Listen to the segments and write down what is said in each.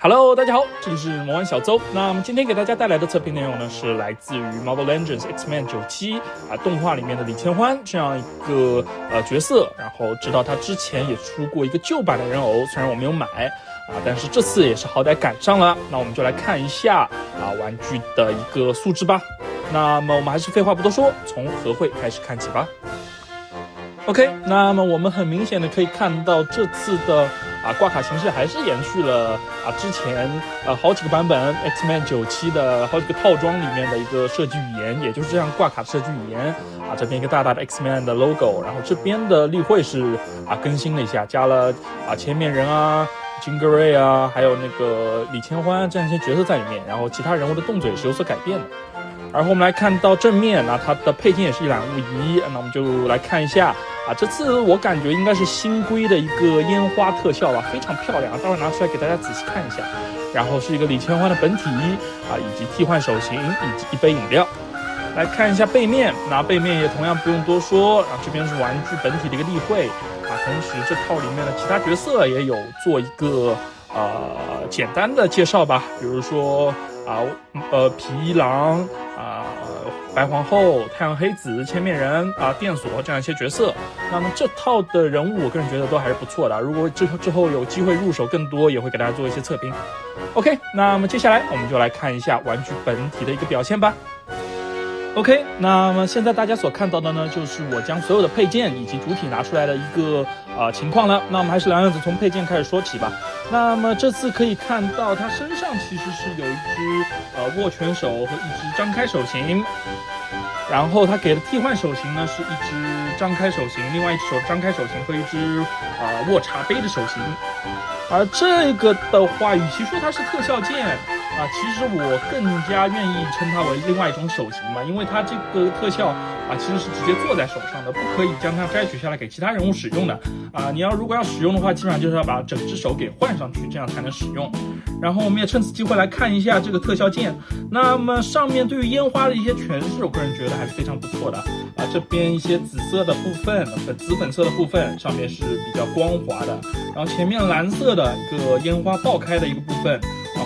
Hello， 大家好，这里是魔玩小周。那么今天给大家带来的测评内容呢，是来自于 Marvel Legends X-Men 97动画里面的李千欢这样一个角色。然后知道他之前也出过一个旧版的人偶，虽然我没有买但是这次也是好歹赶上了。那我们就来看一下玩具的一个素质吧。那么我们还是废话不多说，从和会开始看起吧。OK， 那么我们很明显的可以看到这次的挂卡形式还是延续了之前好几个版本 X-Men 97的好几个套装里面的一个设计语言，也就是这样挂卡的设计语言这边一个大大的 X-Men 的 logo， 然后这边的例会是更新了一下，加了千面人金格瑞还有那个李千欢这样一些角色在里面，然后其他人物的动作也是有所改变的。然后我们来看到正面它的配件也是一览无遗。那我们就来看一下这次我感觉应该是新规的一个烟花特效非常漂亮，待会拿出来给大家仔细看一下。然后是一个李千欢的本体以及替换手型以及一杯饮料。来看一下背面，那背面也同样不用多说，这边是玩具本体的一个例会同时这套里面的其他角色也有做一个简单的介绍吧，比如说皮衣狼白皇后、太阳黑子、千面人电索这样一些角色。那么这套的人物我个人觉得都还是不错的，如果之后有机会入手更多，也会给大家做一些测评。 OK， 那么接下来我们就来看一下玩具本体的一个表现吧。OK， 那么现在大家所看到的呢，就是我将所有的配件以及主体拿出来的一个情况了。那我们还是老样子从配件开始说起吧。那么这次可以看到它身上其实是有一只握拳手和一只张开手型，然后它给的替换手型呢是一只张开手型，另外一只张开手型和一只握茶杯的手型。而这个的话，与其说它是特效件其实我更加愿意称它为另外一种手型嘛，因为它这个特效其实是直接做在手上的，不可以将它摘取下来给其他人物使用的你如果要使用的话，基本上就是要把整只手给换上去，这样才能使用。然后我们也趁此机会来看一下这个特效件。那么上面对于烟花的一些诠释，我个人觉得还是非常不错的这边一些紫色的部分紫粉色的部分上面是比较光滑的，然后前面蓝色的一个烟花爆开的一个部分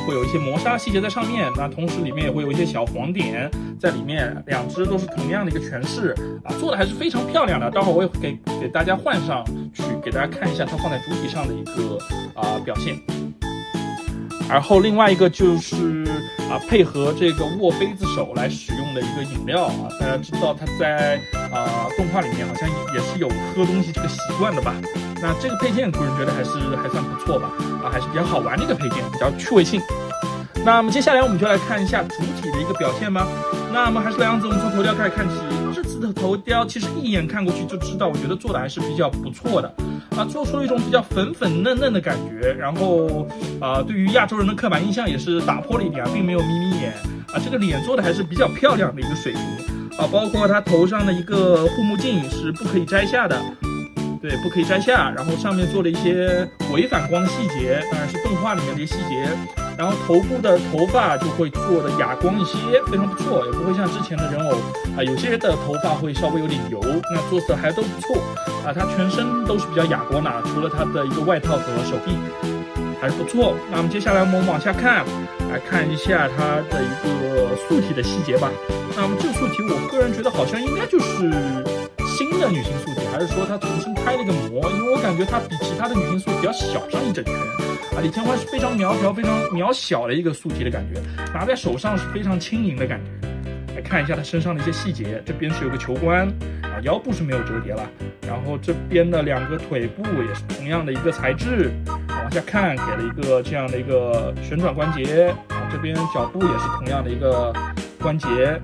会有一些磨砂细节在上面，那同时里面也会有一些小黄点在里面，两只都是同样的一个诠释做的还是非常漂亮的。待会儿我也会给大家换上去，给大家看一下它放在主体上的一个表现。然后另外一个就是配合这个握杯子手来使用的一个饮料大家知道它在动画里面好像也是有喝东西这个习惯的吧。那这个配件个人觉得还算不错吧还是比较好玩的一个配件，比较趣味性。那么接下来我们就来看一下主体的一个表现吧。那么还是老样子，我们从头雕开始看起。这次的头雕其实一眼看过去就知道，我觉得做的还是比较不错的做出了一种比较粉粉嫩嫩的感觉。然后对于亚洲人的刻板印象也是打破了一点并没有眯眯眼这个脸做的还是比较漂亮的一个水平包括他头上的一个护目镜是不可以摘下的，对，不可以摘下，然后上面做了一些微反光的细节，当然是动画里面的一些细节。然后头部的头发就会做的哑光一些，非常不错，也不会像之前的人偶有些的头发会稍微有点油，那做色还都不错它全身都是比较哑光的除了它的一个外套和手臂还是不错。那么接下来我们往下看，来看一下它的一个素体的细节吧。那么这个素体我个人觉得好像应该就是新的女性素体，还是说它重新开了一个模，因为我感觉它比其他的女性素体要小上一整圈李千欢是非常苗条非常渺小的一个素体的感觉，拿在手上是非常轻盈的感觉。来看一下它身上的一些细节，这边是有个球冠腰部是没有折叠了，然后这边的两个腿部也是同样的一个材质往下看给了一个这样的一个旋转关节这边脚部也是同样的一个关节。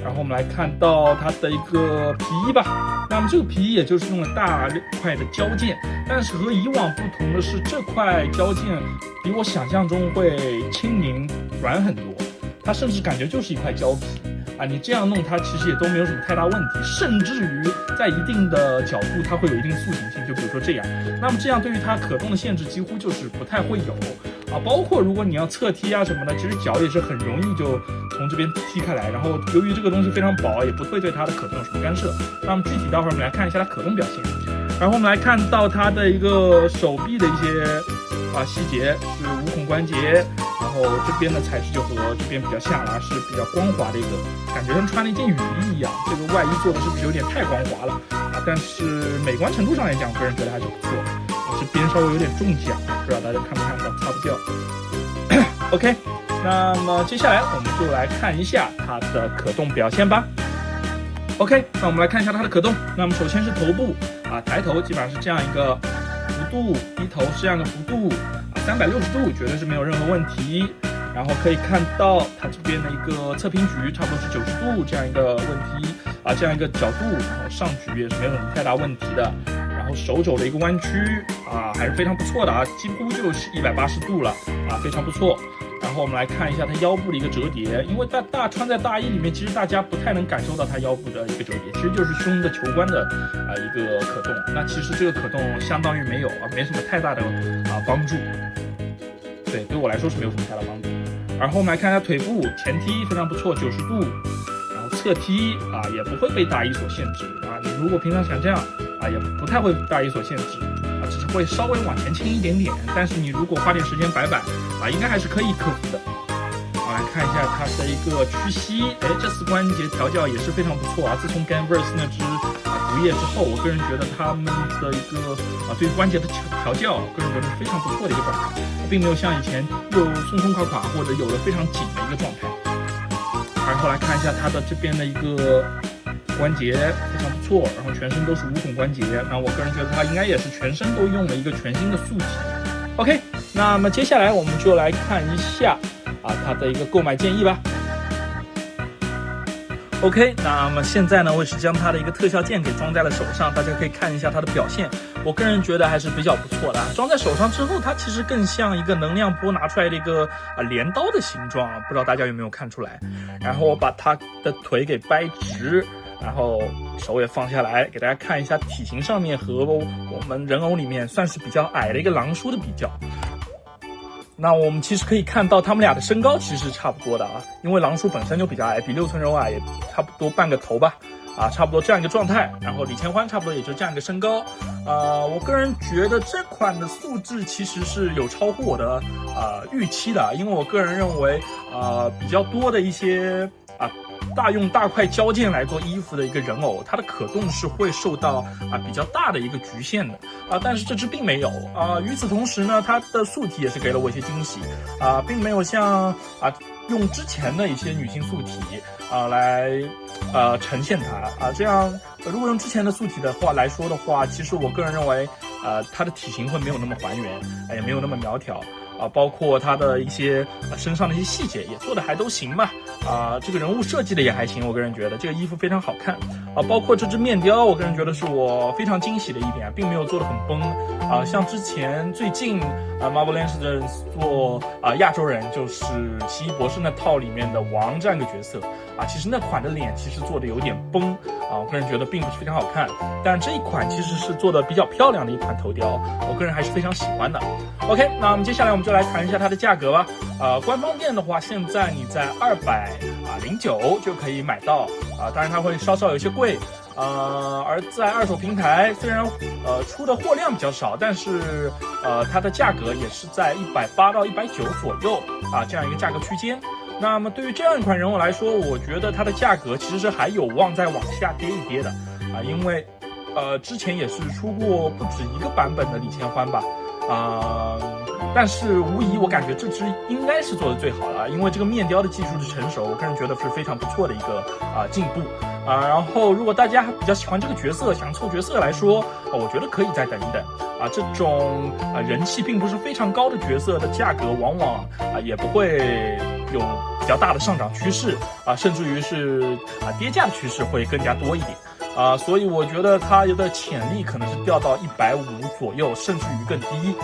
然后我们来看到它的一个皮衣吧，那么这个皮衣也就是用了大块的胶件，但是和以往不同的是，这块胶件比我想象中会轻盈软很多，它甚至感觉就是一块胶皮你这样弄它其实也都没有什么太大问题，甚至于在一定的角度它会有一定塑形性，就比如说这样。那么这样对于它可动的限制几乎就是不太会有包括如果你要侧踢什么的，其实脚也是很容易就从这边踢开来，然后由于这个东西非常薄，也不会对它的可动有什么干涉。那么具体待会儿我们来看一下它可动表现。然后我们来看到它的一个手臂的一些细节是无孔关节，然后这边的材质就和这边比较像了，是比较光滑的一个，感觉像穿了一件雨衣一样。这个外衣做的是不是有点太光滑了啊？但是美观程度上来讲，我个人觉得还是不错的。这边稍微有点中奖，不知道大家看不看到，擦不掉。OK， 那么接下来我们就来看一下它的可动表现吧。OK， 那我们来看一下它的可动。那么首先是头部啊，抬头基本上是这样一个幅度，低头是这样一个幅度啊，360度绝对是没有任何问题。然后可以看到它这边的一个侧平举，差不多是90度这样一个问题啊，这样一个角度，然后上举也是没有什么太大问题的。然后手肘的一个弯曲啊，还是非常不错的啊，几乎就是180度了啊，非常不错。然后我们来看一下它腰部的一个折叠，因为穿在大衣里面，其实大家不太能感受到它腰部的一个折叠，其实就是胸的球关的一个可动。那其实这个可动相当于没有啊，没什么太大的帮助。对我来说是没有什么太大帮助。然后我们来看一下腿部前踢非常不错，90度，然后侧踢啊也不会被大衣所限制啊。你如果平常想这样啊，也不太会被大衣所限制啊，只是会稍微往前倾一点点。但是你如果花点时间摆啊，应该还是可以克服的。好，来看一下它的一个屈膝，这次关节调教也是非常不错啊。自从 Ganverse 那只毒液之后，我个人觉得他们的一个对关节的调教，个人觉得是非常不错的一个状态，并没有像以前又松松垮垮或者有的非常紧的一个状态。然后来看一下它的这边的一个关节非常不错，然后全身都是无孔关节，那我个人觉得它应该也是全身都用了一个全新的素体。OK， 那么接下来我们就来看一下它的一个购买建议吧。OK， 那么现在呢，我也是将它的一个特效键给装在了手上，大家可以看一下它的表现。我个人觉得还是比较不错的。装在手上之后，它其实更像一个能量波拿出来的一个镰刀的形状，不知道大家有没有看出来？然后我把它的腿给掰直，然后手也放下来，给大家看一下体型上面和我们人偶里面算是比较矮的一个狼叔的比较。那我们其实可以看到他们俩的身高其实是差不多的啊，因为狼叔本身就比较矮，比6寸柔矮也差不多半个头吧，差不多这样一个状态。然后李千欢差不多也就这样一个身高，我个人觉得这款的素质其实是有超乎我的预期的，因为我个人认为比较多的一些大用大块胶件来做衣服的一个人偶，它的可动是会受到比较大的一个局限的但是这只并没有与此同时呢，它的素体也是给了我一些惊喜并没有像用之前的一些女性素体来呈现它这样如果用之前的素体的话来说的话，其实我个人认为它的体型会没有那么还原也没有那么苗条包括它的一些身上的一些细节也做的还都行吧这个人物设计的也还行，我个人觉得这个衣服非常好看包括这只面雕，我个人觉得是我非常惊喜的一点，并没有做的很崩像之前最近Marvel Legends 做亚洲人，就是奇异博士那套里面的王这样一个角色其实那款的脸其实做的有点崩我个人觉得并不是非常好看，但这一款其实是做的比较漂亮的一款头雕，我个人还是非常喜欢的。OK， 那我们接下来我们就来谈一下它的价格吧。官方店的话，现在你在209就可以买到当然它会稍稍有些贵而在二手平台虽然出的货量比较少，但是它的价格也是在180到190左右这样一个价格区间。那么对于这样一款人偶来说，我觉得它的价格其实还有望再往下跌一跌的因为之前也是出过不止一个版本的李千欢吧但是无疑我感觉这只应该是做的最好的因为这个面雕的技术的成熟，我个人觉得是非常不错的一个进步然后如果大家比较喜欢这个角色，想凑角色来说我觉得可以再等一等这种人气并不是非常高的角色的价格往往也不会有比较大的上涨趋势甚至于是跌价的趋势会更加多一点所以我觉得它的潜力可能是掉到150左右，甚至于更低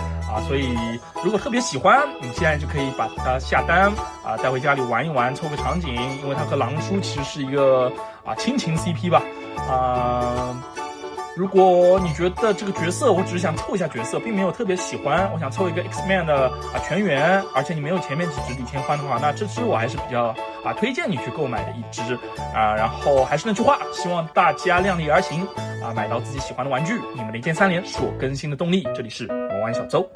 所以如果特别喜欢，你现在就可以把它下单带回家里玩一玩，凑个场景，因为它和狼叔其实是一个亲情 CP 吧如果你觉得这个角色我只是想凑一下角色，并没有特别喜欢，我想凑一个 X-Men 的全员，而且你没有前面几只李千欢的话，那这只我还是比较推荐你去购买的一只然后还是那句话，希望大家量力而行买到自己喜欢的玩具。你们的一键3连是我更新的动力。这里是魔玩小周。